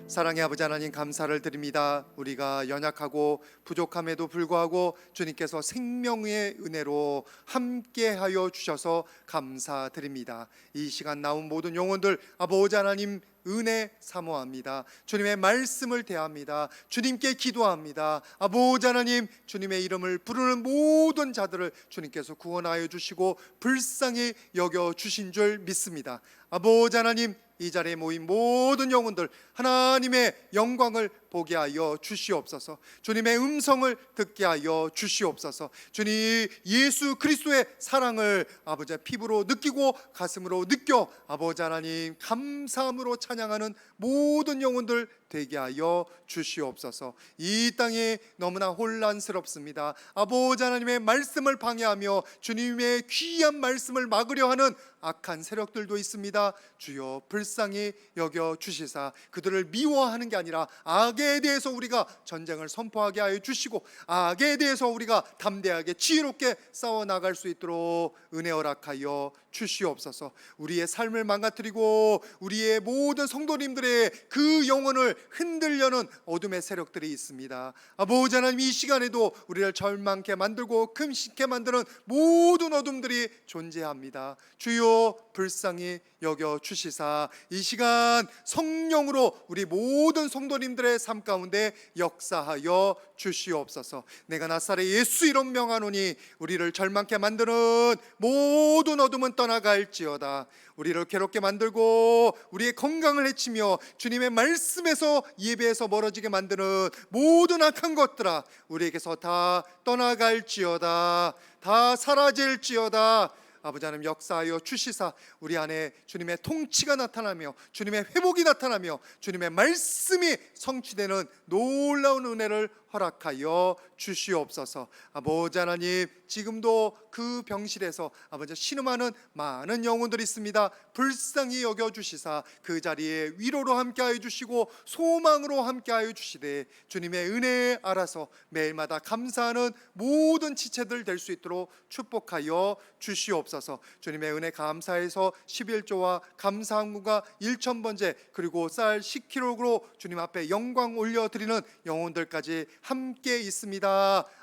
사랑의 아버지 하나님, 감사를 드립니다. 우리가 연약하고 부족함에도 불구하고 주님께서 생명의 은혜로 함께하여 주셔서 감사드립니다. 이 시간 나온 모든 영혼들 아버지 하나님 은혜 사모합니다. 주님의 말씀을 대합니다. 주님께 기도합니다. 아버지 하나님, 주님의 이름을 부르는 모든 자들을 주님께서 구원하여 주시고 불쌍히 여겨 주신 줄 믿습니다. 아버지 하나님, 이 자리에 모인 모든 영혼들 하나님의 영광을 보게 하여 주시옵소서. 주님의 음성을 듣게 하여 주시옵소서. 주님 예수 그리스도의 사랑을 아버지 피부로 느끼고 가슴으로 느껴 아버지 하나님 감사함으로 찬양하는 모든 영혼들 되게 하여 주시옵소서. 이 땅이 너무나 혼란스럽습니다. 아버지 하나님의 말씀을 방해하며 주님의 귀한 말씀을 막으려 하는 악한 세력들도 있습니다. 주여 불쌍히 여겨 주시사 그들을 미워하는 게 아니라 악에 대해서 우리가 전쟁을 선포하게 하여 주시고 악에 대해서 우리가 담대하게 지혜롭게 싸워 나갈 수 있도록 은혜 허락하여 주시옵소서. 우리의 삶을 망가뜨리고 우리의 모든 성도님들의 그 영혼을 흔들려는 어둠의 세력들이 있습니다. 아버지 하나님, 이 시간에도 우리를 절망케 만들고 금식케 만드는 모든 어둠들이 존재합니다. 주여 불쌍히 여겨 주시사 이 시간 성령으로 우리 모든 성도님들의 삶 가운데 역사하여 주시옵소서. 내가 나사렛 예수 이름 명하노니 우리를 절망케 만드는 모든 어둠은 떠나갈지어다. 우리를 괴롭게 만들고 우리의 건강을 해치며 주님의 말씀에서 예배에서 멀어지게 만드는 모든 악한 것들아 우리에게서 다 떠나갈지어다. 다 사라질지어다. 아버지 하나님 역사하여 주시사 우리 안에 주님의 통치가 나타나며 주님의 회복이 나타나며 주님의 말씀이 성취되는 놀라운 은혜를 허락하여 주시옵소서. 아버지 하나님, 지금도 그 병실에서 아버지 신음하는 많은 영혼들이 있습니다. 불쌍히 여겨주시사 그 자리에 위로로 함께하여 주시고 소망으로 함께하여 주시되 주님의 은혜에 알아서 매일마다 감사하는 모든 지체들 될 수 있도록 축복하여 주시옵소서. 주님의 은혜 감사해서 11조와 감사함과 1,000번째 그리고 쌀 10kg로 주님 앞에 영광 올려드리는 영혼들까지 함께 있습니다.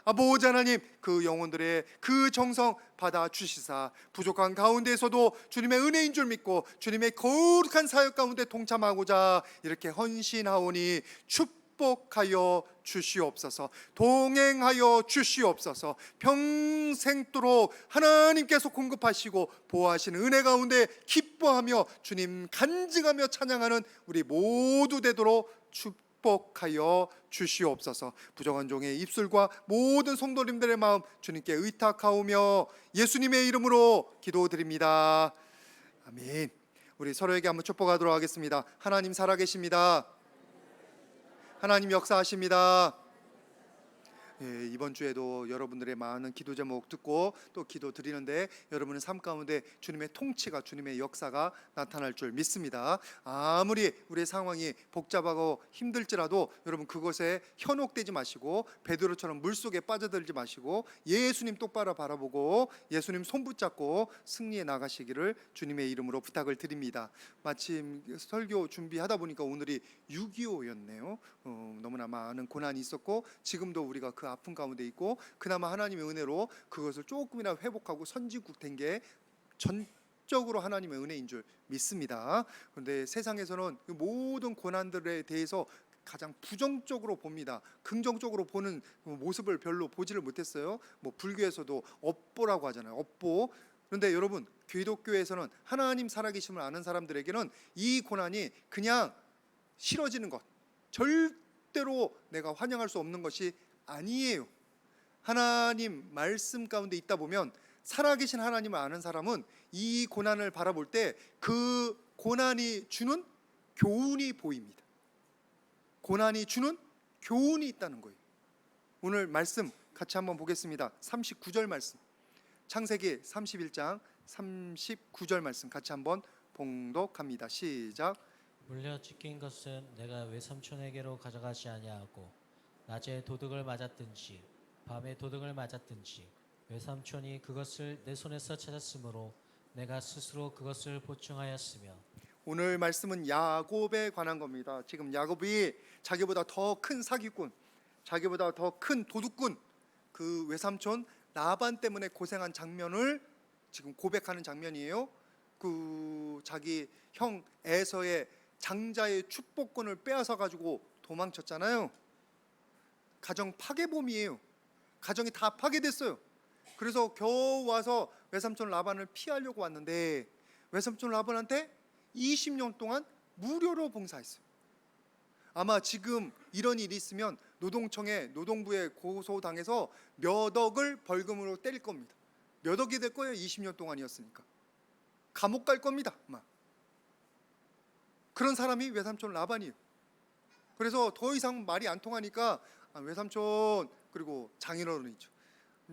아버지 하나님, 그 영혼들의 그 정성 받아 주시사 부족한 가운데에서도 주님의 은혜인 줄 믿고 주님의 거룩한 사역 가운데 동참하고자 이렇게 헌신하오니 축복하여 주시옵소서. 동행하여 주시옵소서. 평생도록 하나님께서 공급하시고 보호하시는 은혜 가운데 기뻐하며 주님 간증하며 찬양하는 우리 모두 되도록 축복하여 주시옵소서. 부정한 종의 입술과 모든 성도님들의 마음 주님께 의탁하오며 예수님의 이름으로 기도드립니다. 아멘. 우리 서로에게 한번 축복하도록 하겠습니다. 하나님 살아계십니다. 하나님 역사하십니다. 예, 이번 주에도 여러분들의 많은 기도 제목 듣고 또 기도 드리는데 여러분의 삶 가운데 주님의 통치가 주님의 역사가 나타날 줄 믿습니다. 아무리 우리의 상황이 복잡하고 힘들지라도 여러분 그것에 현혹되지 마시고 베드로처럼 물속에 빠져들지 마시고 예수님 똑바로 바라보고 예수님 손 붙잡고 승리해 나가시기를 주님의 이름으로 부탁을 드립니다. 마침 설교 준비하다 보니까 오늘이 6.25였네요. 너무나 많은 고난이 있었고 지금도 우리가 그 아픔 가운데 있고 그나마 하나님의 은혜로 그것을 조금이나 회복하고 선진국 된 게 전적으로 하나님의 은혜인 줄 믿습니다. 그런데 세상에서는 그 모든 고난들에 대해서 가장 부정적으로 봅니다. 긍정적으로 보는 모습을 별로 보지를 못했어요. 뭐 불교에서도 업보라고 하잖아요. 업보. 그런데 여러분 기독교에서는 하나님 살아계심을 아는 사람들에게는 이 고난이 그냥 싫어지는 것, 절대로 내가 환영할 수 없는 것이 아니에요. 하나님 말씀 가운데 있다 보면 살아계신 하나님을 아는 사람은 이 고난을 바라볼 때 그 고난이 주는 교훈이 보입니다. 고난이 주는 교훈이 있다는 거예요. 오늘 말씀 같이 한번 보겠습니다. 39절 말씀, 창세기 31장 39절 말씀 같이 한번 봉독합니다. 시작. 물려 찢긴 것은 내가 외삼촌에게로 가져가지 아니하고 낮에 도둑을 맞았든지 밤에 도둑을 맞았든지 외삼촌이 그것을 내 손에서 찾았으므로 내가 스스로 그것을 보충하였으며. 오늘 말씀은 야곱에 관한 겁니다. 지금 야곱이 자기보다 더 큰 사기꾼, 자기보다 더 큰 도둑꾼, 그 외삼촌 라반 때문에 고생한 장면을 지금 고백하는 장면이에요. 그 자기 형 에서의 장자의 축복권을 빼앗아 가지고 도망쳤잖아요. 가정 파괴범이에요. 가정이 다 파괴됐어요. 그래서 겨우 와서 외삼촌 라반을 피하려고 왔는데 외삼촌 라반한테 20년 동안 무료로 봉사했어요. 아마 지금 이런 일이 있으면 노동청에 노동부에 고소당해서 몇 억을 벌금으로 때릴 겁니다. 몇 억이 될 거예요. 20년 동안이었으니까. 감옥 갈 겁니다. 아마. 그런 사람이 외삼촌 라반이에요. 그래서 더 이상 말이 안 통하니까 외삼촌 그리고 장인어른이죠.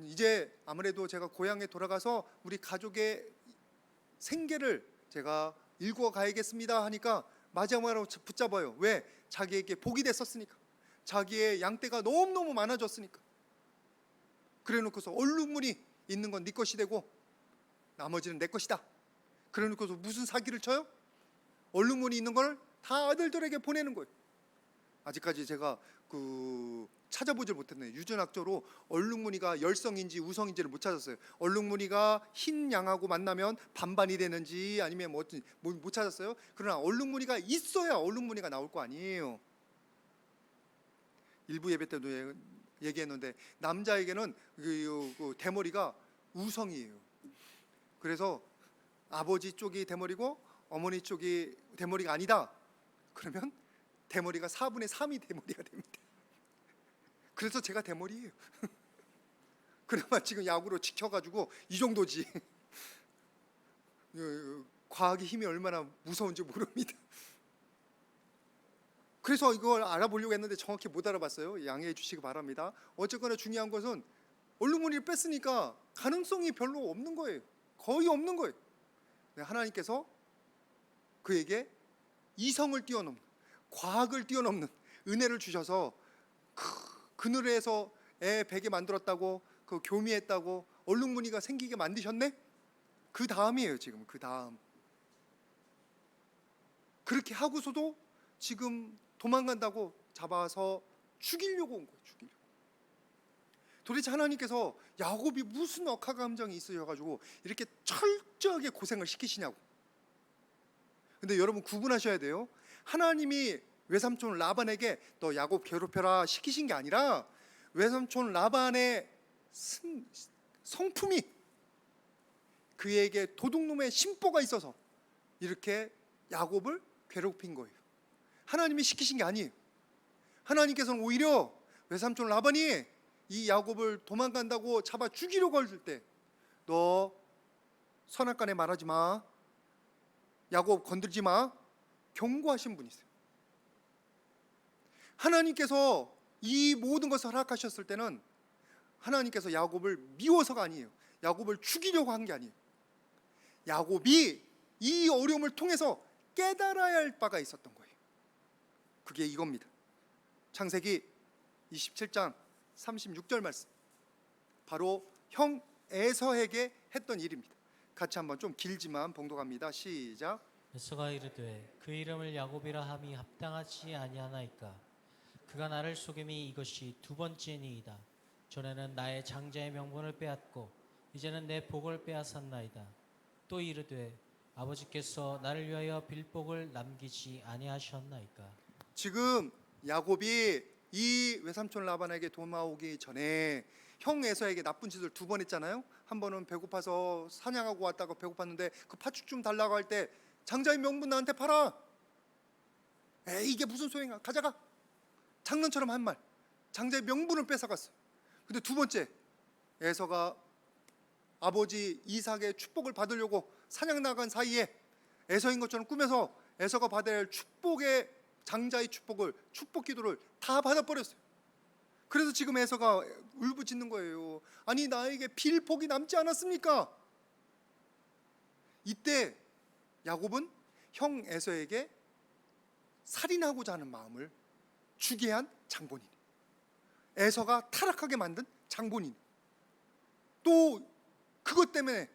이제 아무래도 제가 고향에 돌아가서 우리 가족의 생계를 제가 일구어 가야겠습니다 하니까 마지막으로 붙잡아요. 왜? 자기에게 복이 됐었으니까. 자기의 양떼가 너무너무 많아졌으니까. 그래놓고서 얼룩무늬 있는 건 네 것이 되고 나머지는 내 것이다. 그래놓고서 무슨 사기를 쳐요? 얼룩무늬 있는 걸 다 아들들에게 보내는 거예요. 아직까지 제가 찾아보질 못했네요. 유전학적으로 얼룩무늬가 열성인지 우성인지를 못 찾았어요. 얼룩무늬가 흰 양하고 만나면 반반이 되는지 아니면 못 찾았어요. 그러나 얼룩무늬가 있어야 얼룩무늬가 나올 거 아니에요. 일부 예배 때도 얘기했는데 남자에게는 그 대머리가 우성이에요. 그래서 아버지 쪽이 대머리고 어머니 쪽이 대머리가 아니다. 그러면 대머리가 4분의 3이 대머리가 됩니다. 그래서 제가 대머리예요. 그나마 지금 약으로 지켜가지고 이 정도지. 과학의 힘이 얼마나 무서운지 모릅니다. 그래서 이걸 알아보려고 했는데 정확히 못 알아봤어요. 양해해 주시기 바랍니다. 어쨌거나 중요한 것은 얼룩무늬를 뺐으니까 가능성이 별로 없는 거예요. 거의 없는 거예요. 하나님께서 그에게 이성을 뛰어넘는, 과학을 뛰어넘는 은혜를 주셔서 그늘에서 애 베게 만들었다고, 그 교미했다고 얼룩무늬가 생기게 만드셨네. 그 다음이에요. 지금 그 다음. 그렇게 하고서도 지금 도망간다고 잡아서 죽이려고 온 거예요. 죽이려고. 도대체 하나님께서 야곱이 무슨 억하 감정이 있으셔가지고 이렇게 철저하게 고생을 시키시냐고. 근데 여러분 구분하셔야 돼요. 하나님이 외삼촌 라반에게 너 야곱 괴롭혀라 시키신 게 아니라 외삼촌 라반의 성품이 그에게 도둑놈의 심보가 있어서 이렇게 야곱을 괴롭힌 거예요. 하나님이 시키신 게 아니에요. 하나님께서는 오히려 외삼촌 라반이 이 야곱을 도망간다고 잡아 죽이려고 할 때 너 선악간에 말하지 마, 야곱 건들지 마 경고하신 분이세요. 하나님께서 이 모든 것을 허락하셨을 때는 하나님께서 야곱을 미워서가 아니에요. 야곱을 죽이려고 한 게 아니에요. 야곱이 이 어려움을 통해서 깨달아야 할 바가 있었던 거예요. 그게 이겁니다. 창세기 27장 36절 말씀. 바로 형 에서에게 했던 일입니다. 같이 한번 좀 길지만 봉독합니다. 시작. 에서가 이르되 그 이름을 야곱이라 함이 합당하지 아니하나이까. 그가 나를 속임이 이것이 두 번째니이다. 전에는 나의 장자의 명분을 빼앗고 이제는 내 복을 빼앗았나이다. 또 이르되 아버지께서 나를 위하여 빌복을 남기지 아니하셨나이까. 지금 야곱이 이 외삼촌 라반에게 도망오기 전에 형 에서에게 나쁜 짓을 두 번 했잖아요. 한 번은 배고파서 사냥하고 왔다가 배고팠는데 그 팥죽 좀 달라고 할 때 장자의 명분 나한테 팔아. 에이 이게 무슨 소용이야. 가져가. 장난처럼 한 말. 장자의 명분을 뺏어갔어. 근데 두 번째 에서가 아버지 이삭의 축복을 받으려고 사냥 나간 사이에 에서인 것처럼 꾸며서 에서가 받아야 할 축복의 장자의 축복을 축복 기도를 다 받아버렸어요. 그래서 지금 에서가 울부짖는 거예요. 아니 나에게 빌복이 남지 않았습니까? 이때 야곱은 형 에서에게 살인하고자 하는 마음을 주게 한 장본인, 에서가 타락하게 만든 장본인, 또 그것 때문에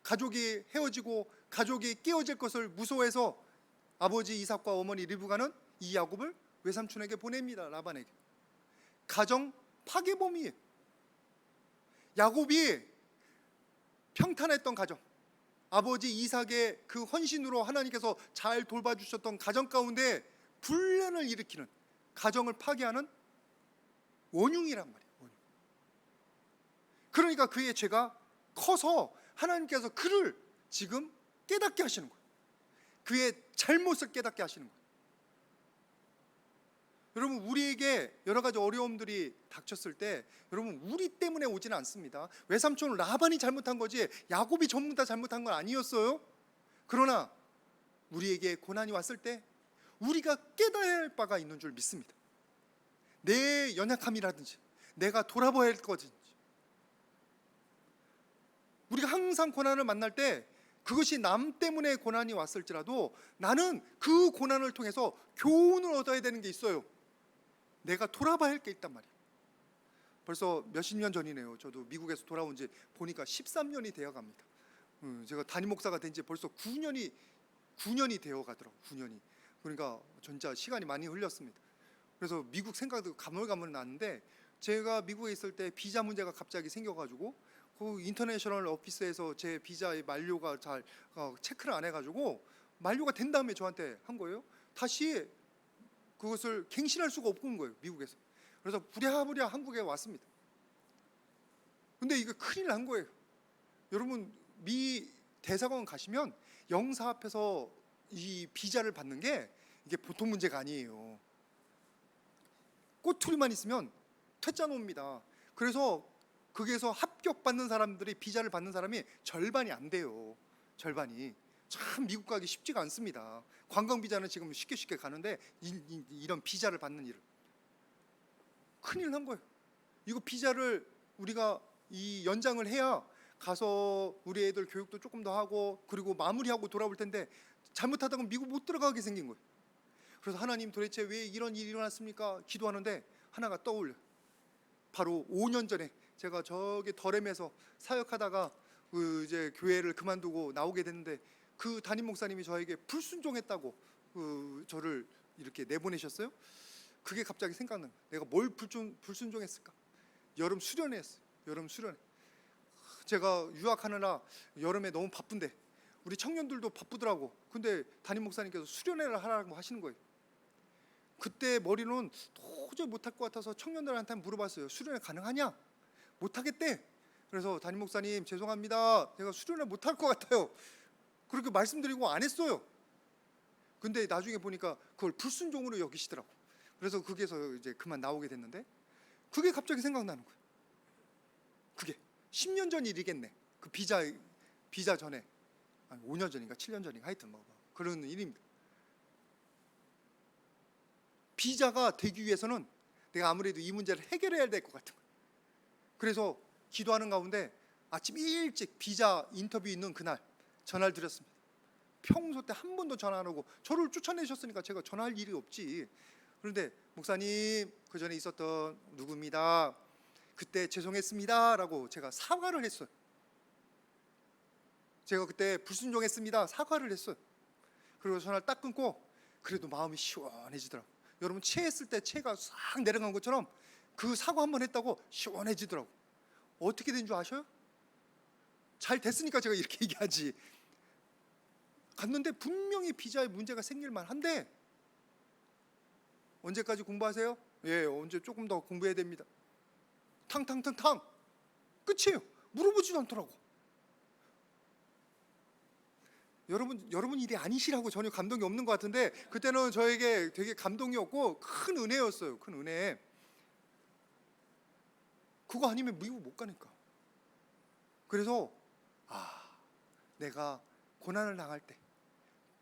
가족이 헤어지고 가족이 깨어질 것을 무서워해서 아버지 이삭과 어머니 리브가는 이 야곱을 외삼촌에게 보냅니다. 라반에게. 가정 파괴범이에요. 야곱이 평탄했던 가정, 아버지 이삭의 그 헌신으로 하나님께서 잘 돌봐주셨던 가정 가운데 분란을 일으키는, 가정을 파괴하는 원흉이란 말이에요. 원흉. 그러니까 그의 죄가 커서 하나님께서 그를 지금 깨닫게 하시는 거예요. 그의 잘못을 깨닫게 하시는 거예요. 여러분, 우리에게 여러 가지 어려움들이 닥쳤을 때 여러분, 우리 때문에 오지는 않습니다. 외삼촌 라반이 잘못한 거지 야곱이 전부 다 잘못한 건 아니었어요. 그러나 우리에게 고난이 왔을 때 우리가 깨달아야 할 바가 있는 줄 믿습니다. 내 연약함이라든지 내가 돌아봐야 할 것인지, 우리가 항상 고난을 만날 때 그것이 남 때문에 고난이 왔을지라도 나는 그 고난을 통해서 교훈을 얻어야 되는 게 있어요. 내가 돌아봐야 할 게 있단 말이에요. 벌써 몇십 년 전이네요. 저도 미국에서 돌아온 지 보니까 13년이 되어 갑니다. 제가 담임 목사가 된 지 벌써 9년이 되어 가더라고요. 9년이. 그러니까 진짜 시간이 많이 흘렸습니다. 그래서 미국 생각도 가물가물 나는데, 제가 미국에 있을 때 비자 문제가 갑자기 생겨가지고 그 인터내셔널 오피스에서 제 비자의 만료가 잘 체크를 안 해가지고 만료가 된 다음에 저한테 한 거예요. 다시 그것을 갱신할 수가 없는 거예요, 미국에서. 그래서 부랴부랴 한국에 왔습니다. 근데 이거 큰일 난 거예요. 여러분, 미 대사관 가시면 영사 앞에서 이 비자를 받는 게 이게 보통 문제가 아니에요. 꼬투리만 있으면 퇴짜 옵니다. 그래서 거기에서 합격받는 사람들이, 비자를 받는 사람이 절반이 안 돼요. 절반이. 참 미국 가기 쉽지가 않습니다. 관광 비자는 지금 쉽게 가는데 이런 비자를 받는 일을, 큰일 난 거예요. 이거 비자를 우리가 이 연장을 해야 가서 우리 애들 교육도 조금 더 하고 그리고 마무리하고 돌아올 텐데 잘못하다가 미국 못 들어가게 생긴 거예요. 그래서 하나님, 도대체 왜 이런 일이 일어났습니까? 기도하는데 하나가 떠올려요. 바로 5년 전에 제가 저기 더렘에서 사역하다가 이제 교회를 그만두고 나오게 됐는데, 그 담임 목사님이 저에게 불순종했다고 저를 이렇게 내보내셨어요. 그게 갑자기 생각나는 거예요. 내가 뭘 불순종했을까? 여름 수련회 했어요. 여름 수련회. 제가 유학하느라 여름에 너무 바쁜데 우리 청년들도 바쁘더라고. 근데 담임 목사님께서 수련회를 하라고 하시는 거예요. 그때 머리는 도저히 못할 것 같아서 청년들한테 물어봤어요. 수련회 가능하냐? 못하겠대. 그래서 담임 목사님, 죄송합니다, 제가 수련회 못할 것 같아요, 그렇게 말씀드리고 안 했어요. 근데 나중에 보니까 그걸 불순종으로 여기시더라고. 그래서 거기에서 이제 그만 나오게 됐는데, 그게 갑자기 생각나는 거예요. 그게 10년 전 일이겠네. 그 비자 전에, 아니 5년 전인가 7년 전인가 하여튼 뭐 그런 일입니다. 비자가 되기 위해서는 내가 아무래도 이 문제를 해결해야 될 것 같은 거예요. 그래서 기도하는 가운데 아침 일찍 비자 인터뷰 있는 그날 전화를 드렸습니다. 평소 때 한 번도 전화 안 하고 저를 쫓아내셨으니까 제가 전화할 일이 없지. 그런데 목사님, 그 전에 있었던 누구입니다, 그때 죄송했습니다 라고 제가 사과를 했어요. 제가 그때 불순종했습니다 사과를 했어요. 그리고 전화를 딱 끊고 그래도 마음이 시원해지더라고요. 여러분, 체했을 때 체가 싹 내려간 것처럼 그 사과 한 번 했다고 시원해지더라고요. 어떻게 된 줄 아셔요? 잘 됐으니까 제가 이렇게 얘기하지. 갔는데 분명히 비자에 문제가 생길 만한데, 언제까지 공부하세요? 예, 언제 조금 더 공부해야 됩니다. 탕탕탕탕 끝이에요. 물어보지도 않더라고. 여러분 일이 아니시라고 전혀 감동이 없는 것 같은데, 그때는 저에게 되게 감동이었고 큰 은혜였어요. 큰 은혜. 그거 아니면 미국 못 가니까. 그래서 내가 고난을 당할 때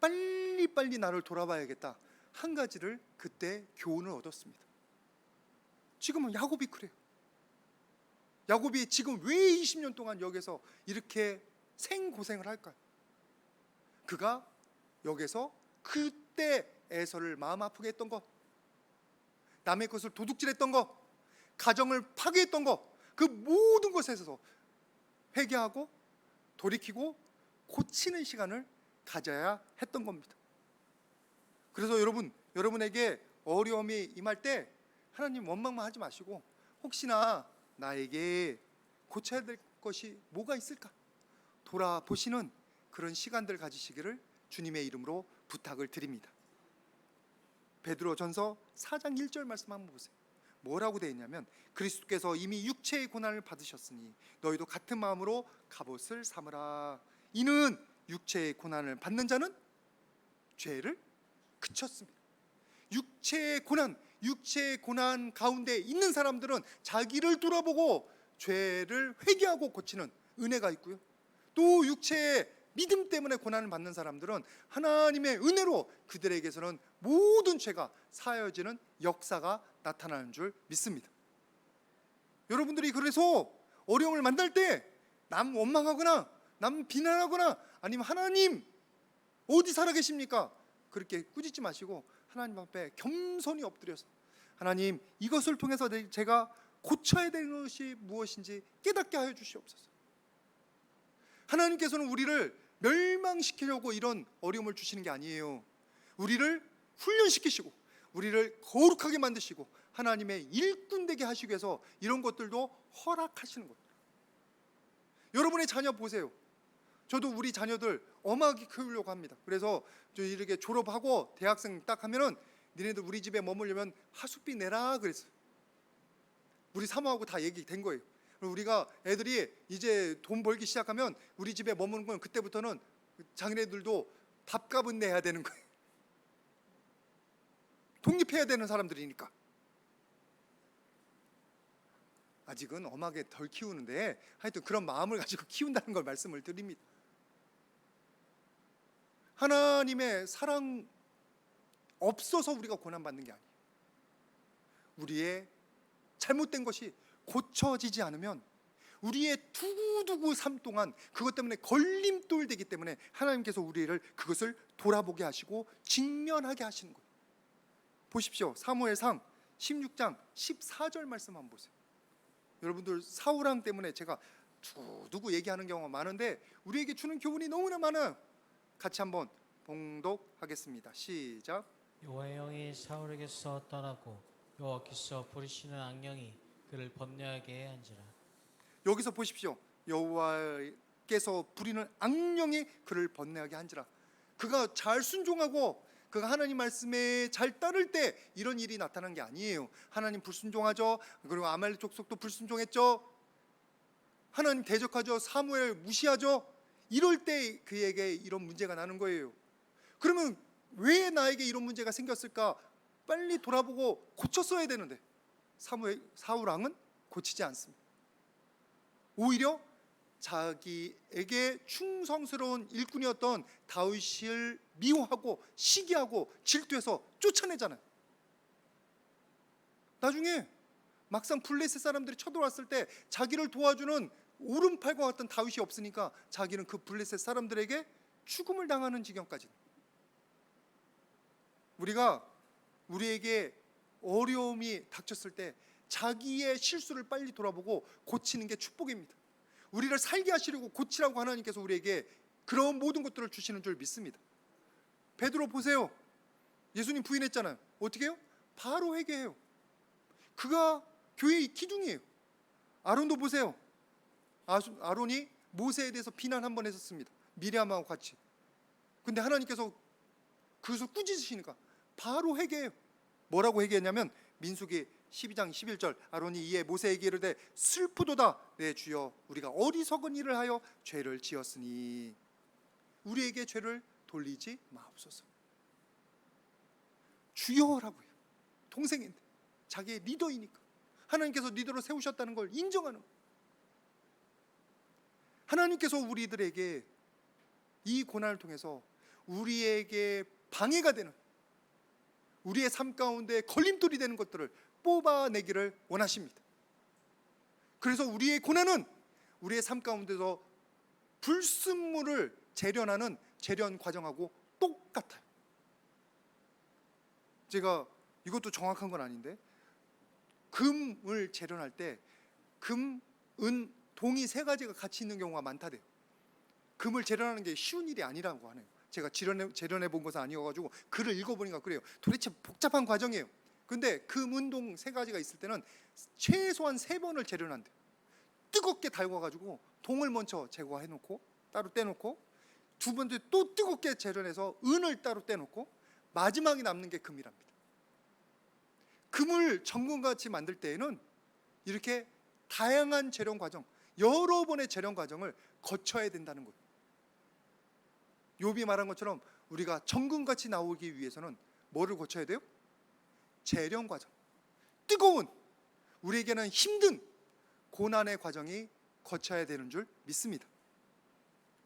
빨리 나를 돌아봐야겠다, 한 가지를 그때 교훈을 얻었습니다. 지금은 야곱이 그래요. 야곱이 지금 왜 20년 동안 여기서 이렇게 생고생을 할까요? 그가 여기서 그때 에서를 마음 아프게 했던 것, 남의 것을 도둑질했던 것, 가정을 파괴했던 것, 그 모든 것에서 회개하고 돌이키고 고치는 시간을 가져야 했던 겁니다. 그래서 여러분에게 어려움이 임할 때 하나님 원망만 하지 마시고 혹시나 나에게 고쳐야 될 것이 뭐가 있을까 돌아보시는 그런 시간들 가지시기를 주님의 이름으로 부탁을 드립니다. 베드로전서 4장 1절 말씀 한번 보세요. 뭐라고 되어 있냐면 그리스도께서 이미 육체의 고난을 받으셨으니 너희도 같은 마음으로 갑옷을 삼으라. 이는 육체의 고난을 받는 자는 죄를 그쳤습니다. 육체의 고난 가운데 있는 사람들은 자기를 돌아보고 죄를 회개하고 고치는 은혜가 있고요. 또 육체의 믿음 때문에 고난을 받는 사람들은 하나님의 은혜로 그들에게서는 모든 죄가 사여지는 역사가 나타나는 줄 믿습니다. 여러분들이 그래서 어려움을 만날 때 남 원망하거나 남 비난하거나 아니면 하나님 어디 살아계십니까? 그렇게 꾸짖지 마시고 하나님 앞에 겸손히 엎드려서 하나님 이것을 통해서 제가 고쳐야 되는 것이 무엇인지 깨닫게 하여 주시옵소서. 하나님께서는 우리를 멸망시키려고 이런 어려움을 주시는 게 아니에요. 우리를 훈련시키시고 우리를 거룩하게 만드시고 하나님의 일꾼 되게 하시기 위해서 이런 것들도 허락하시는 것. 여러분의 자녀 보세요. 저도 우리 자녀들 엄하게 키우려고 합니다. 그래서 저 이렇게 졸업하고 대학생 딱 하면은 니네들 우리 집에 머물려면 하숙비 내라 그랬어요. 우리 사모하고 다 얘기된 거예요. 우리가 애들이 이제 돈 벌기 시작하면 우리 집에 머무는 건 그때부터는 자기네들도 밥값은 내야 되는 거예요. 독립해야 되는 사람들이니까. 아직은 엄하게 덜 키우는데 하여튼 그런 마음을 가지고 키운다는 걸 말씀을 드립니다. 하나님의 사랑 없어서 우리가 고난받는 게 아니에요. 우리의 잘못된 것이 고쳐지지 않으면 우리의 두고두고 삶 동안 그것 때문에 걸림돌 되기 때문에 하나님께서 우리를 그것을 돌아보게 하시고 직면하게 하시는 거예요. 보십시오. 사무엘상 16장 14절 말씀 한번 보세요. 여러분들 사울왕 때문에 제가 두고두고 얘기하는 경우가 많은데 우리에게 주는 교훈이 너무나 많아요. 같이 한번 봉독하겠습니다. 시작. 여호와의 영이 사울에게서 떠나고 여호와께서 부르시는 악령이 그를 번뇌하게 한지라. 여기서 보십시오. 여호와께서 부리는 악령이 그를 번뇌하게 한지라. 그가 잘 순종하고 그가 하나님 말씀에 잘 따를 때 이런 일이 나타난 게 아니에요. 하나님 불순종하죠. 그리고 아말렉 족속도 불순종했죠. 하나님 대적하죠. 사무엘 무시하죠. 이럴 때 그에게 이런 문제가 나는 거예요. 그러면 왜 나에게 이런 문제가 생겼을까? 빨리 돌아보고 고쳤어야 되는데 사울왕은 고치지 않습니다. 오히려 자기에게 충성스러운 일꾼이었던 다윗을 미워하고 시기하고 질투해서 쫓아내잖아요. 나중에 막상 블레셋 사람들이 쳐들어왔을 때 자기를 도와주는 오른팔과 같은 다윗이 없으니까 자기는 그 블레셋 사람들에게 죽음을 당하는 지경까지. 우리에게 어려움이 닥쳤을 때 자기의 실수를 빨리 돌아보고 고치는 게 축복입니다. 우리를 살게 하시려고 고치라고 하나님께서 우리에게 그런 모든 것들을 주시는 줄 믿습니다. 베드로 보세요. 예수님 부인했잖아요. 어떻게 해요? 바로 회개해요. 그가 교회의 기둥이에요. 아론도 보세요. 아론이 모세에 대해서 비난 한번 했었습니다. 미리암하고 같이. 근데 하나님께서 그것을 꾸짖으시니까 바로 회개해요. 뭐라고 회개했냐면 민수기 12장 11절 아론이 이에 모세에게 이르되 슬프도다 내 주여 우리가 어리석은 일을 하여 죄를 지었으니 우리에게 죄를 돌리지 마옵소서. 주여라고 해요. 동생인데 자기의 리더이니까 하나님께서 리더로 세우셨다는 걸 인정하는 거예요. 하나님께서 우리들에게 이 고난을 통해서 우리에게 방해가 되는 우리의 삶 가운데 걸림돌이 되는 것들을 뽑아내기를 원하십니다. 그래서 우리의 고난은 우리의 삶 가운데서 불순물을 재련하는 재련 과정하고 똑같아요. 제가 이것도 정확한 건 아닌데 금을 재련할 때 금, 은, 동이 세 가지가 같이 있는 경우가 많다대요. 금을 재련하는 게 쉬운 일이 아니라고 하네요. 제가 재련해 본 것은 아니어가지고 글을 읽어보니까 그래요. 도대체 복잡한 과정이에요. 근데 그 운동 세 가지가 있을 때는 최소한 3번을 재련한대요. 뜨겁게 달궈가지고 동을 먼저 제거해놓고 따로 떼놓고, 두 번째 또 뜨겁게 재련해서 은을 따로 떼놓고, 마지막에 남는 게 금이랍니다. 금을 정금같이 만들 때에는 이렇게 다양한 재련 과정, 여러 번의 재련 과정을 거쳐야 된다는 거예요. 욥이 말한 것처럼 우리가 정금같이 나오기 위해서는 뭐를 거쳐야 돼요? 재련 과정, 뜨거운, 우리에게는 힘든 고난의 과정이 거쳐야 되는 줄 믿습니다.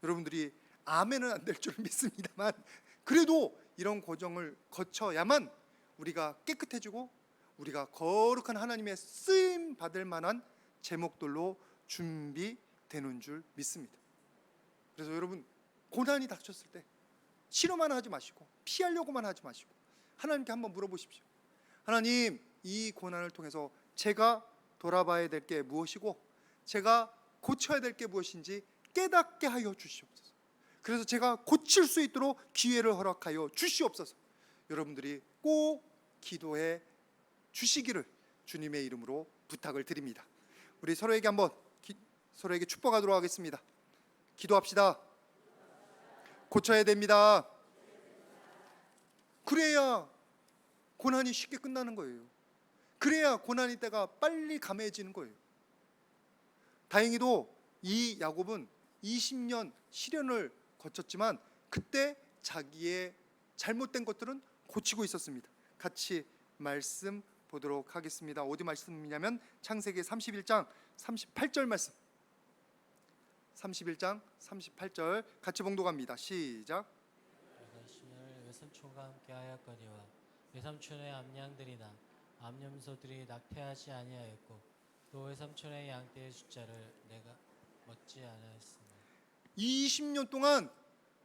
여러분들이 아멘은 안 될 줄 믿습니다만, 그래도 이런 과정을 거쳐야만 우리가 깨끗해지고 우리가 거룩한 하나님의 쓰임 받을 만한 제목들로 준비되는 줄 믿습니다. 그래서 여러분, 고난이 닥쳤을 때 싫어만 하지 마시고 피하려고만 하지 마시고 하나님께 한번 물어보십시오. 하나님, 이 고난을 통해서 제가 돌아봐야 될 게 무엇이고 제가 고쳐야 될 게 무엇인지 깨닫게 하여 주시옵소서. 그래서 제가 고칠 수 있도록 기회를 허락하여 주시옵소서. 여러분들이 꼭 기도해 주시기를 주님의 이름으로 부탁을 드립니다. 우리 서로에게 한번 서로에게 축복하도록 하겠습니다. 기도합시다. 고쳐야 됩니다. 그래야 고난이 쉽게 끝나는 거예요. 그래야 고난의 때가 빨리 감해지는 거예요. 다행히도 이 야곱은 20년 시련을 거쳤지만 그때 자기의 잘못된 것들은 고치고 있었습니다. 같이 말씀 보도록 하겠습니다. 어디 말씀이냐면 창세기 31장 38절 말씀. 31장 38절 같이 봉독합니다. 시작. 내가 신을 외삼촌과 함께 하였거니와 외삼촌의 암양들이나 암염소들이 낙태하지 아니하였고 또 외삼촌의 양떼의 숫자를 내가 먹지 않았으니. 20년 동안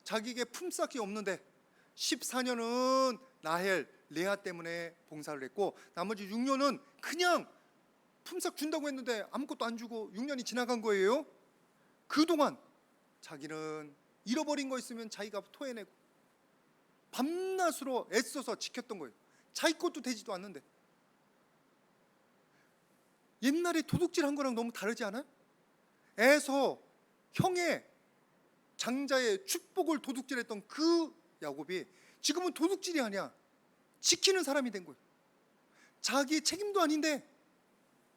자기에게 품삯이 없는데 14년은 라헬, 레아 때문에 봉사를 했고 나머지 6년은 그냥 품삯 준다고 했는데 아무것도 안 주고 6년이 지나간 거예요. 그동안 자기는 잃어버린 거 있으면 자기가 토해내고 밤낮으로 애써서 지켰던 거예요. 자기 것도 되지도 않는데. 옛날에 도둑질한 거랑 너무 다르지 않아요? 에서 형의 장자의 축복을 도둑질했던 그 야곱이 지금은 도둑질이 아니야, 지키는 사람이 된 거예요. 자기 책임도 아닌데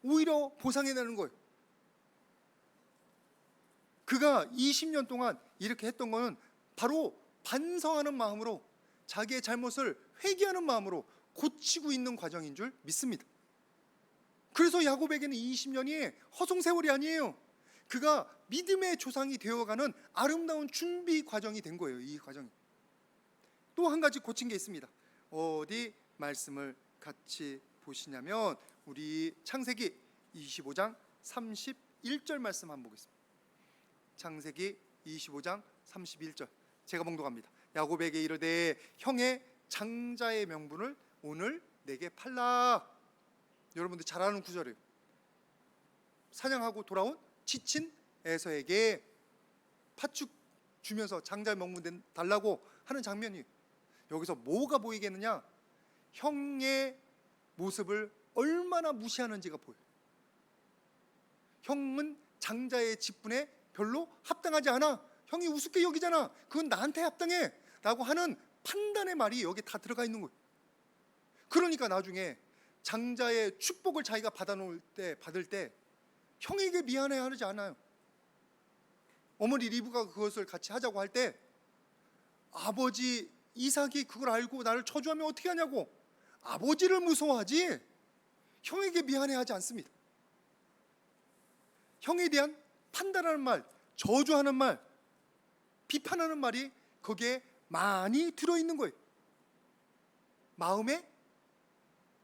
오히려 보상해내는 거예요. 그가 20년 동안 이렇게 했던 거는 바로 반성하는 마음으로 자기의 잘못을 회개하는 마음으로 고치고 있는 과정인 줄 믿습니다. 그래서 야곱에게는 20년이 허송세월이 아니에요. 그가 믿음의 조상이 되어가는 아름다운 준비 과정이 된 거예요. 이 과정이. 또 한 가지 고친 게 있습니다. 어디 말씀을 같이 보시냐면 우리 창세기 25장 31절 말씀 한번 보겠습니다. 창세기 25장 31절 제가 봉독합니다. 야곱에게 이르되 형의 장자의 명분을 오늘 내게 팔라. 여러분들 잘 아는 구절이에요. 사냥하고 돌아온 지친 에서에게 팥죽 주면서 장자의 명분 달라고 하는 장면이, 여기서 뭐가 보이겠느냐? 형의 모습을 얼마나 무시하는지가 보여요. 형은 장자의 직분에 별로 합당하지 않아. 형이 우습게 여기잖아. 그건 나한테 합당해 라고 하는 판단의 말이 여기 다 들어가 있는 거예요. 그러니까 나중에 장자의 축복을 자기가 받을 때 형에게 미안해 하지 않아요. 어머니 리브가 그것을 같이 하자고 할 때 아버지 이삭이 그걸 알고 나를 저주하면 어떻게 하냐고 아버지를 무서워하지 형에게 미안해 하지 않습니다. 형에 대한 판단하는 말, 저주하는 말, 비판하는 말이 거기에 많이 들어있는 거예요. 마음에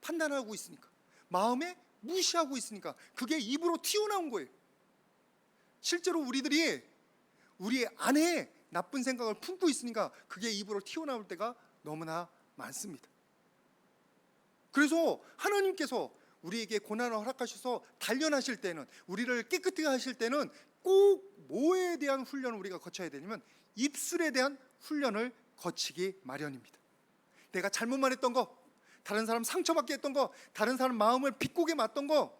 판단하고 있으니까, 마음에 무시하고 있으니까 그게 입으로 튀어나온 거예요. 실제로 우리들이 우리 안에 나쁜 생각을 품고 있으니까 그게 입으로 튀어나올 때가 너무나 많습니다. 그래서 하나님께서 우리에게 고난을 허락하셔서 단련하실 때는, 우리를 깨끗하게 하실 때는 꼭 뭐에 대한 훈련을 우리가 거쳐야 되냐면 입술에 대한 훈련을 거치기 마련입니다. 내가 잘못만 했던 거, 다른 사람 상처받게 했던 거, 다른 사람 마음을 비꼬게 맞던 거,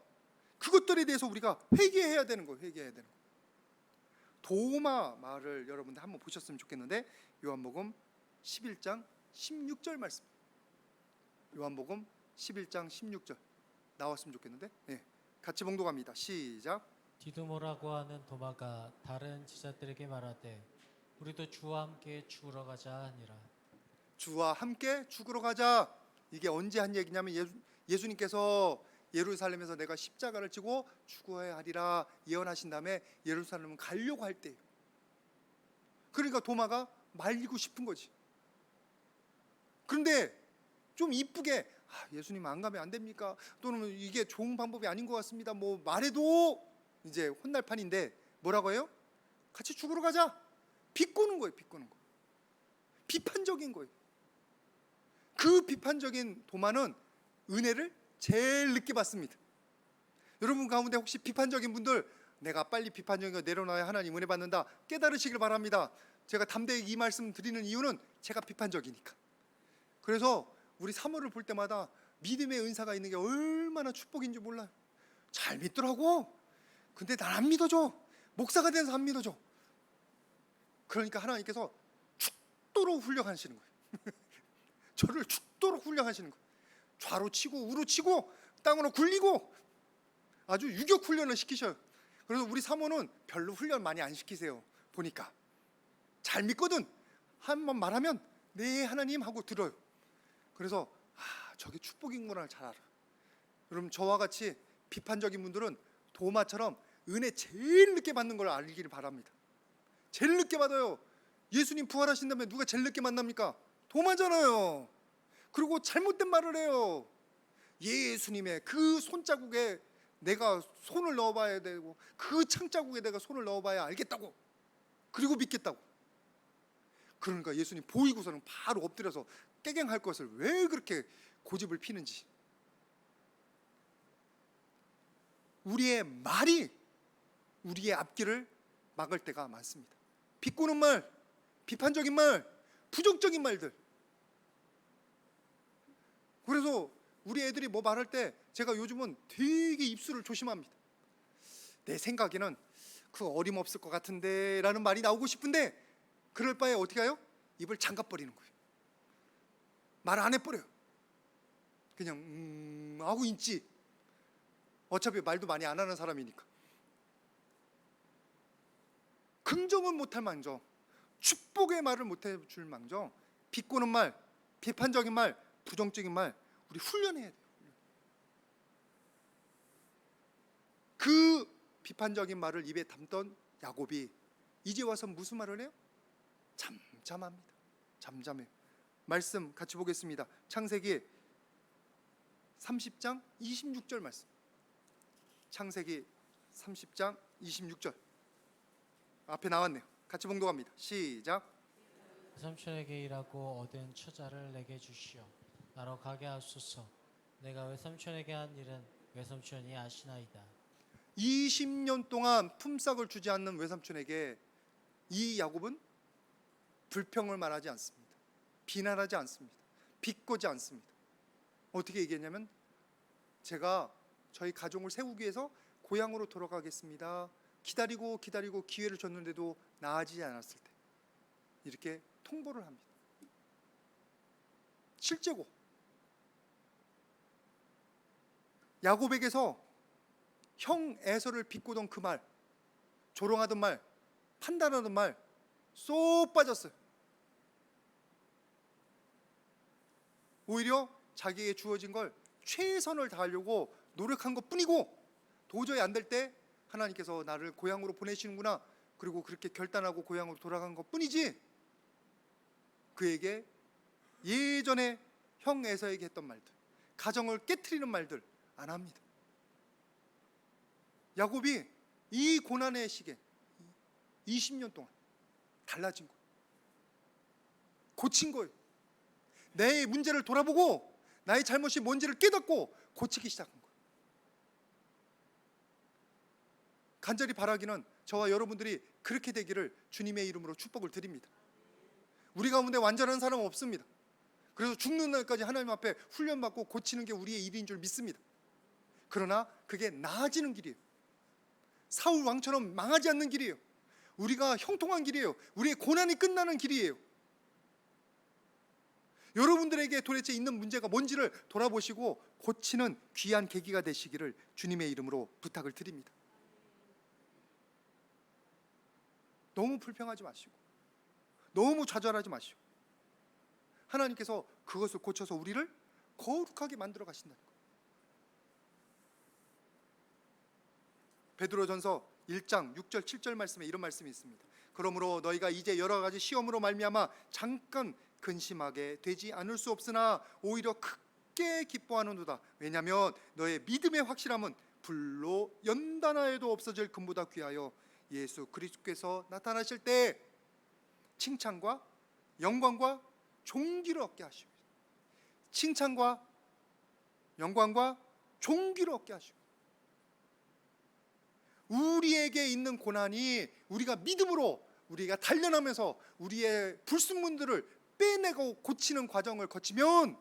그것들에 대해서 우리가 회개해야 되는 거예요. 회개해야 되는 거. 도마 말을 여러분들 한번 보셨으면 좋겠는데, 요한복음 11장 16절 말씀. 요한복음 11장 16절 나왔으면 좋겠는데, 네, 같이 봉독합니다. 시작. 디두모라고 하는 도마가 다른 제자들에게 말하되 우리도 주와 함께 죽으러 가자 하니라. 주와 함께 죽으러 가자. 이게 언제 한 얘기냐면 예수님께서 예루살렘에서 내가 십자가를 지고 죽어야 하리라 예언하신 다음에 예루살렘을 가려고 할 때예요. 그러니까 도마가 말리고 싶은 거지. 그런데 좀 이쁘게 예수님 안 가면 안 됩니까? 또는 이게 좋은 방법이 아닌 것 같습니다. 뭐 말해도 이제 혼날 판인데 뭐라고 해요? 같이 죽으러 가자. 비꼬는 거예요. 비꼬는 거. 비판적인 거예요. 그 비판적인 도마는 은혜를 제일 늦게 받습니다. 여러분 가운데 혹시 비판적인 분들, 내가 빨리 비판적인 거 내려놔야 하나님 은혜 받는다, 깨달으시길 바랍니다. 제가 담대히 이 말씀 드리는 이유는 제가 비판적이니까. 그래서 우리 사모를 볼 때마다 믿음의 은사가 있는 게 얼마나 축복인지 몰라요. 잘 믿더라고. 근데 난 안 믿어줘. 목사가 돼서 안 믿어줘. 그러니까 하나님께서 죽도록 훈련하시는 거예요. 저를 죽도록 훈련하시는 거예요. 좌로 치고 우로 치고 땅으로 굴리고 아주 유격 훈련을 시키셔요. 그래서 우리 사모는 별로 훈련 많이 안 시키세요. 보니까 잘 믿거든. 한번 말하면 네 하나님 하고 들어요. 그래서 저게 축복인구나 잘 알아요. 여러분 저와 같이 비판적인 분들은 도마처럼 은혜 제일 늦게 받는 걸 알기를 바랍니다. 제일 늦게 받아요. 예수님 부활하신 다음에 누가 제일 늦게 만납니까? 도마잖아요. 그리고 잘못된 말을 해요. 예수님의 그 손자국에 내가 손을 넣어봐야 되고, 그 창자국에 내가 손을 넣어봐야 알겠다고, 그리고 믿겠다고. 그러니까 예수님 보이고서는 바로 엎드려서 깨갱할 것을 왜 그렇게 고집을 피는지. 우리의 말이 우리의 앞길을 막을 때가 많습니다. 비꼬는 말, 비판적인 말, 부정적인 말들. 그래서 우리 애들이 뭐 말할 때 제가 요즘은 되게 입술을 조심합니다. 내 생각에는 그 어림없을 것 같은데 라는 말이 나오고 싶은데, 그럴 바에 어떻게 해요? 입을 잠가버리는 거예요. 말 안 해버려요. 그냥 하고 있지. 어차피 말도 많이 안 하는 사람이니까. 긍정은 못할 망정, 축복의 말을 못해줄 망정, 비꼬는 말, 비판적인 말, 부정적인 말, 우리 훈련해야 돼요. 그 비판적인 말을 입에 담던 야곱이 이제 와서 무슨 말을 해요? 잠잠합니다. 잠잠해요. 말씀 같이 보겠습니다. 창세기 30장 26절 말씀. 창세기 30장 26절 앞에 나왔네요. 같이 봉독합니다. 시작. 외삼촌에게 일하고 얻은 처자를 내게 주시오. 나로 가게 하소서. 내가 외삼촌에게 한 일은 외삼촌이 아시나이다. 20년 동안 품삯을 주지 않는 외삼촌에게 이 야곱은 불평을 말하지 않습니다. 비난하지 않습니다. 비꼬지 않습니다. 어떻게 얘기했냐면, 제가 저희 가족을 세우기 위해서 고향으로 돌아가겠습니다. 기다리고 기회를 줬는데도 나아지지 않았을 때 이렇게 통보를 합니다. 실제고, 야곱에게서 형 에서를 비꼬던 그 말, 조롱하던 말, 판단하던 말 쏙 빠졌어요. 오히려 자기에게 주어진 걸 최선을 다하려고 노력한 것뿐이고, 도저히 안 될 때 하나님께서 나를 고향으로 보내시는구나, 그리고 그렇게 결단하고 고향으로 돌아간 것뿐이지, 그에게 예전에 형 에서에게 했던 말들, 가정을 깨트리는 말들 안 합니다. 야곱이 이 고난의 시기에 20년 동안 달라진 거예요. 고친 거예요. 내 문제를 돌아보고 나의 잘못이 뭔지를 깨닫고 고치기 시작한 거예요. 간절히 바라기는 저와 여러분들이 그렇게 되기를 주님의 이름으로 축복을 드립니다. 우리 가운데 완전한 사람은 없습니다. 그래서 죽는 날까지 하나님 앞에 훈련받고 고치는 게 우리의 일인 줄 믿습니다. 그러나 그게 나아지는 길이에요. 사울 왕처럼 망하지 않는 길이에요. 우리가 형통한 길이에요. 우리의 고난이 끝나는 길이에요. 여러분들에게 도대체 있는 문제가 뭔지를 돌아보시고 고치는 귀한 계기가 되시기를 주님의 이름으로 부탁을 드립니다. 너무 불평하지 마시고 너무 좌절하지 마시고 하나님께서 그것을 고쳐서 우리를 거룩하게 만들어 가신다는 거예요. 베드로전서 1장 6절 7절 말씀에 이런 말씀이 있습니다. 그러므로 너희가 이제 여러 가지 시험으로 말미암아 잠깐 근심하게 되지 않을 수 없으나 오히려 크게 기뻐하는도다. 왜냐하면 너의 믿음의 확실함은 불로 연단하여도 없어질 금보다 귀하여 예수 그리스도께서 나타나실 때 칭찬과 영광과 존귀를 얻게 하시고, 칭찬과 영광과 존귀를 얻게 하시고, 우리에게 있는 고난이 우리가 믿음으로 우리가 단련하면서 우리의 불순물들을 빼내고 고치는 과정을 거치면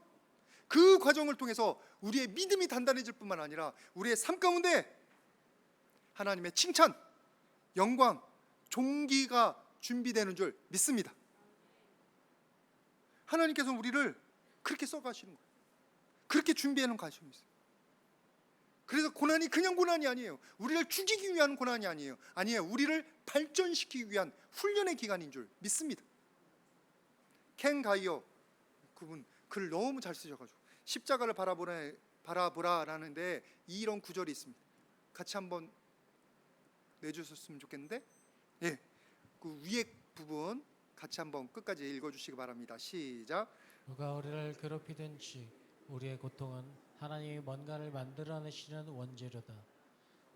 그 과정을 통해서 우리의 믿음이 단단해질 뿐만 아니라 우리의 삶 가운데 하나님의 칭찬, 영광, 존귀가 준비되는 줄 믿습니다. 하나님께서 우리를 그렇게 써가시는 거예요. 그렇게 준비해 놓은 가시는 있어요. 그래서 고난이 그냥 고난이 아니에요. 우리를 죽이기 위한 고난이 아니에요. 우리를 발전시키기 위한 훈련의 기간인 줄 믿습니다. 켄 가이어 그분 글 너무 잘 쓰셔가지고 십자가를 바라보라라는데 이런 구절이 있습니다. 같이 한번 내주셨으면 좋겠는데, 예, 그 위에 부분 같이 한번 끝까지 읽어주시기 바랍니다. 시작. 누가 우리를 괴롭히든지 우리의 고통은 하나님이 뭔가를 만들어내시는 원재료다.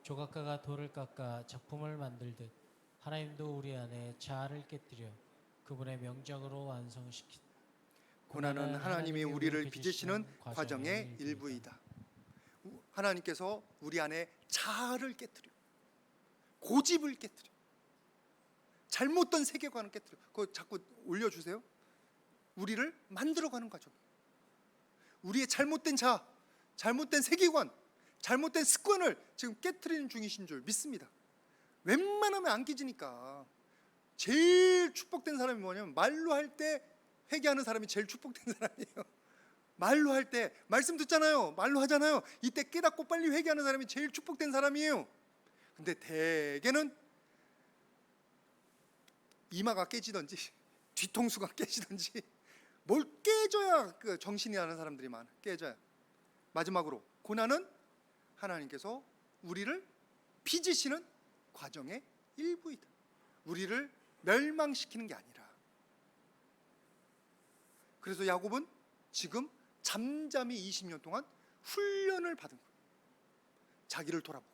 조각가가 돌을 깎아 작품을 만들듯 하나님도 우리 안에 자아를 깨뜨려 그분의 명작으로 완성시킨. 고난은 하나님이 우리를 빚으시는 과정의 일부이다. 하나님께서 우리 안에 자아를 깨뜨려, 고집을 깨뜨려, 잘못된 세계관을 깨뜨려. 그거 자꾸 올려주세요. 우리를 만들어가는 과정. 우리의 잘못된 자아, 잘못된 세계관, 잘못된 습관을 지금 깨뜨리는 중이신 줄 믿습니다. 웬만하면 안 깨지니까. 제일 축복된 사람이 뭐냐면 말로 할 때 회개하는 사람이 제일 축복된 사람이에요. 말로 할 때 말씀 듣잖아요. 말로 하잖아요. 이때 깨닫고 빨리 회개하는 사람이 제일 축복된 사람이에요. 근데 대개는 이마가 깨지든지 뒤통수가 깨지든지 뭘 깨져야 그 정신이 나는 사람들이 많아. 깨져야. 마지막으로 고난은 하나님께서 우리를 빚으시는 과정의 일부이다. 우리를 멸망시키는 게 아니라. 그래서 야곱은 지금 잠잠히 20년 동안 훈련을 받은 거예요. 자기를 돌아보고.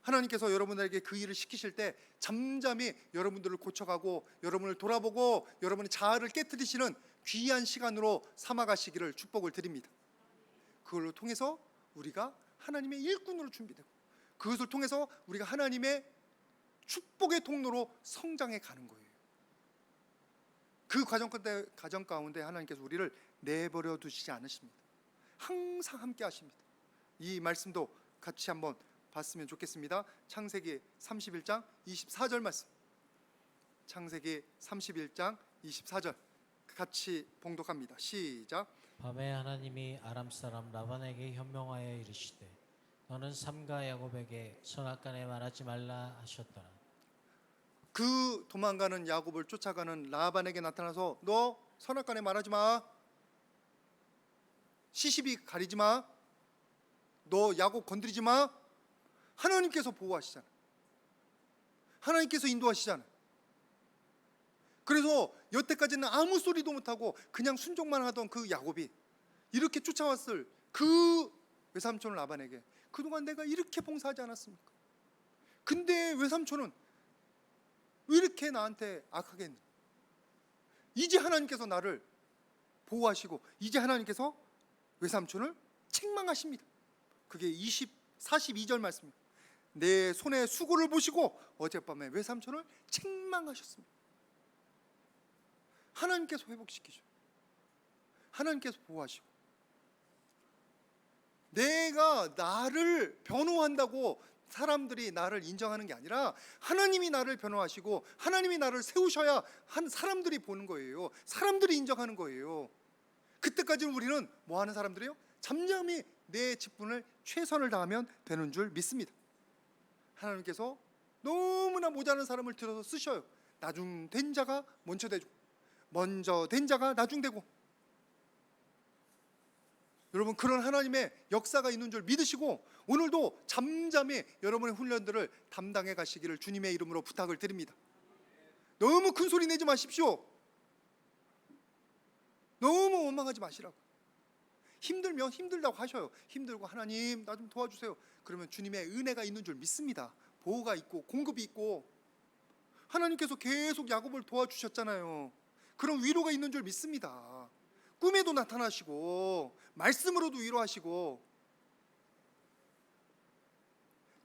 하나님께서 여러분들에게 그 일을 시키실 때 잠잠히 여러분들을 고쳐가고 여러분을 돌아보고 여러분의 자아를 깨뜨리시는 귀한 시간으로 삼아가시기를 축복을 드립니다. 그걸로 통해서 우리가 하나님의 일꾼으로 준비되고 그것을 통해서 우리가 하나님의 축복의 통로로 성장해 가는 거예요. 그 과정 가운데 하나님께서 우리를 내버려 두시지 않으십니다. 항상 함께 하십니다. 이 말씀도 같이 한번 봤으면 좋겠습니다. 창세기 31장 24절 말씀. 창세기 31장 24절 같이 봉독합니다. 시작. 밤에 하나님이 아람 사람 라반에게 현명하여 이르시되 너는 삼가 야곱에게 선악간에 말하지 말라 하셨더라. 그 도망가는 야곱을 쫓아가는 라반에게 나타나서 너 선악간에 말하지 마. 시시비 가리지 마. 너 야곱 건드리지 마. 하나님께서 보호하시잖아요. 하나님께서 인도하시잖아요. 그래서 여태까지는 아무 소리도 못하고 그냥 순종만 하던 그 야곱이 이렇게 쫓아왔을 그 외삼촌 라반에게 그동안 내가 이렇게 봉사하지 않았습니까? 근데 외삼촌은 왜 이렇게 나한테 악하게 했나? 이제 하나님께서 나를 보호하시고 이제 하나님께서 외삼촌을 책망하십니다. 그게 42절 말씀입니다. 내 손의 수고를 보시고 어젯밤에 외삼촌을 책망하셨습니다. 하나님께서 회복시키셔. 하나님께서 보호하시고, 내가 나를 변호한다고 사람들이 나를 인정하는 게 아니라 하나님이 나를 변호하시고 하나님이 나를 세우셔야 한 사람들이 보는 거예요. 사람들이 인정하는 거예요. 그때까지는 우리는 뭐 하는 사람들이요? 잠잠히 내 직분을 최선을 다하면 되는 줄 믿습니다. 하나님께서 너무나 모자란 사람을 들어서 쓰셔요. 나중 된 자가 먼저 되고, 먼저 된 자가 나중 되고. 여러분, 그런 하나님의 역사가 있는 줄 믿으시고 오늘도 잠잠히 여러분의 훈련들을 담당해 가시기를 주님의 이름으로 부탁을 드립니다. 너무 큰 소리 내지 마십시오. 너무 원망하지 마시라고. 힘들면 힘들다고 하셔요. 힘들고 하나님 나 좀 도와주세요. 그러면 주님의 은혜가 있는 줄 믿습니다. 보호가 있고 공급이 있고, 하나님께서 계속 야곱을 도와주셨잖아요. 그런 위로가 있는 줄 믿습니다. 꿈에도 나타나시고 말씀으로도 위로하시고,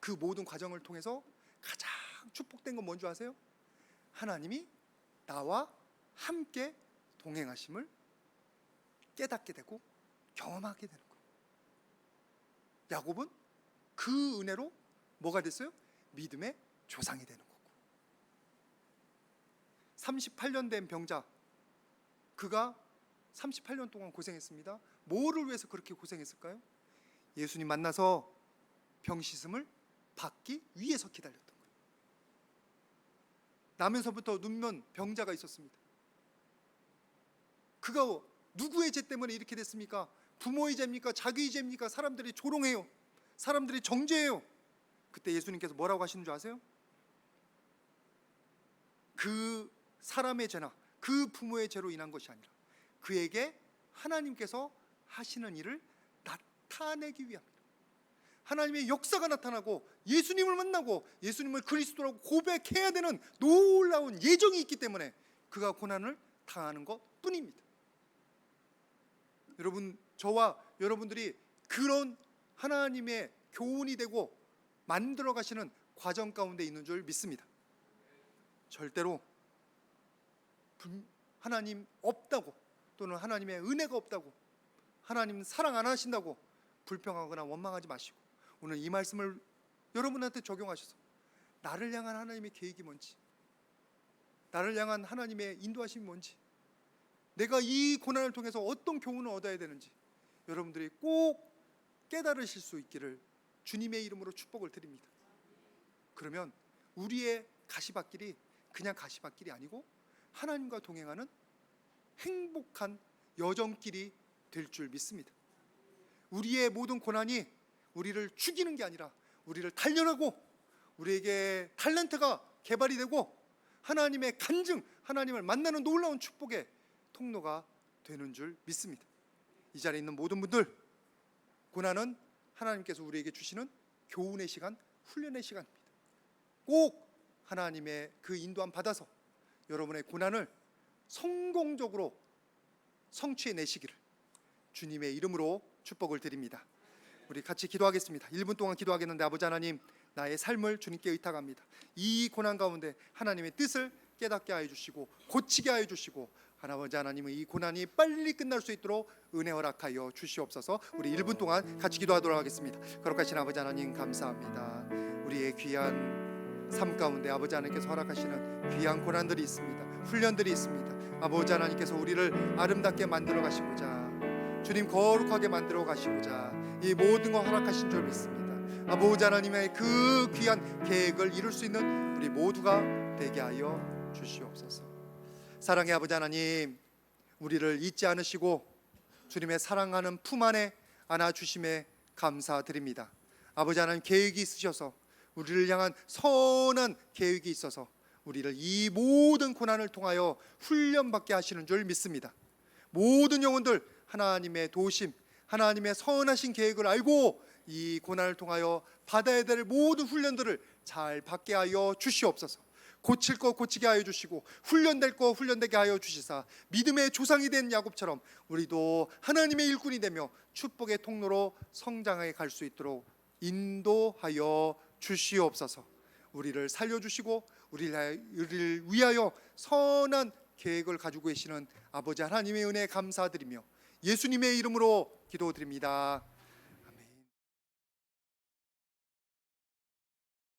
그 모든 과정을 통해서 가장 축복된 건 뭔지 아세요? 하나님이 나와 함께 동행하심을 깨닫게 되고 경험하게 되는 거예요. 야곱은 그 은혜로 뭐가 됐어요? 믿음의 조상이 되는 거고. 38년 된 병자, 그가 38년 동안 고생했습니다. 뭐를 위해서 그렇게 고생했을까요? 예수님 만나서 병 씻음을 받기 위해서 기다렸던 거예요. 나면서부터 눈먼 병자가 있었습니다. 그가 누구의 죄 때문에 이렇게 됐습니까? 부모의 죄입니까? 자기의 죄입니까? 사람들이 조롱해요. 사람들이 정죄해요. 그때 예수님께서 뭐라고 하시는 줄 아세요? 그 사람의 죄나 그 부모의 죄로 인한 것이 아니라 그에게 하나님께서 하시는 일을 나타내기 위함이다. 하나님의 역사가 나타나고 예수님을 만나고 예수님을 그리스도라고 고백해야 되는 놀라운 예정이 있기 때문에 그가 고난을 당하는 것뿐입니다. 여러분, 저와 여러분들이 그런 하나님의 교훈이 되고 만들어 가시는 과정 가운데 있는 줄 믿습니다. 절대로 하나님 없다고, 또는 하나님의 은혜가 없다고, 하나님 사랑 안 하신다고 불평하거나 원망하지 마시고, 오늘 이 말씀을 여러분한테 적용하셔서 나를 향한 하나님의 계획이 뭔지, 나를 향한 하나님의 인도하심이 뭔지, 내가 이 고난을 통해서 어떤 교훈을 얻어야 되는지 여러분들이 꼭 깨달으실 수 있기를 주님의 이름으로 축복을 드립니다. 그러면 우리의 가시밭길이 그냥 가시밭길이 아니고 하나님과 동행하는 행복한 여정길이 될 줄 믿습니다. 우리의 모든 고난이 우리를 죽이는 게 아니라 우리를 단련하고 우리에게 탤런트가 개발이 되고 하나님의 간증, 하나님을 만나는 놀라운 축복의 통로가 되는 줄 믿습니다. 이 자리에 있는 모든 분들, 고난은 하나님께서 우리에게 주시는 교훈의 시간, 훈련의 시간입니다. 꼭 하나님의 그 인도함 받아서 여러분의 고난을 성공적으로 성취해내시기를 주님의 이름으로 축복을 드립니다. 우리 같이 기도하겠습니다. 1분 동안 기도하겠는데, 아버지 하나님, 나의 삶을 주님께 의탁합니다. 이 고난 가운데 하나님의 뜻을 깨닫게 하여 주시고 고치게 하여 주시고, 아버지 하나님은 이 고난이 빨리 끝날 수 있도록 은혜 허락하여 주시옵소서. 우리 1분 동안 같이 기도하도록 하겠습니다. 거룩하신 아버지 하나님, 감사합니다. 우리의 귀한 삶 가운데 아버지 하나님께서 허락하시는 귀한 고난들이 있습니다. 훈련들이 있습니다. 아버지 하나님께서 우리를 아름답게 만들어 가시고자, 주님 거룩하게 만들어 가시고자 이 모든 거 허락하신 줄 믿습니다. 아버지 하나님의 그 귀한 계획을 이룰 수 있는 우리 모두가 되게 하여 주시옵소서. 사랑의 아버지 하나님, 우리를 잊지 않으시고 주님의 사랑하는 품 안에 안아주심에 감사드립니다. 아버지 하나님, 계획이 있으셔서 우리를 향한 선한 계획이 있어서 우리를 이 모든 고난을 통하여 훈련받게 하시는 줄 믿습니다. 모든 영혼들 하나님의 도우심, 하나님의 선하신 계획을 알고 이 고난을 통하여 받아야 될 모든 훈련들을 잘 받게 하여 주시옵소서. 고칠 거 고치게 하여 주시고 훈련될 거 훈련되게 하여 주시사, 믿음의 조상이 된 야곱처럼 우리도 하나님의 일꾼이 되며 축복의 통로로 성장해 갈 수 있도록 인도하여 주시옵소서. 우리를 살려주시고 우리를 위하여 선한 계획을 가지고 계시는 아버지 하나님의 은혜 감사드리며 예수님의 이름으로 기도드립니다.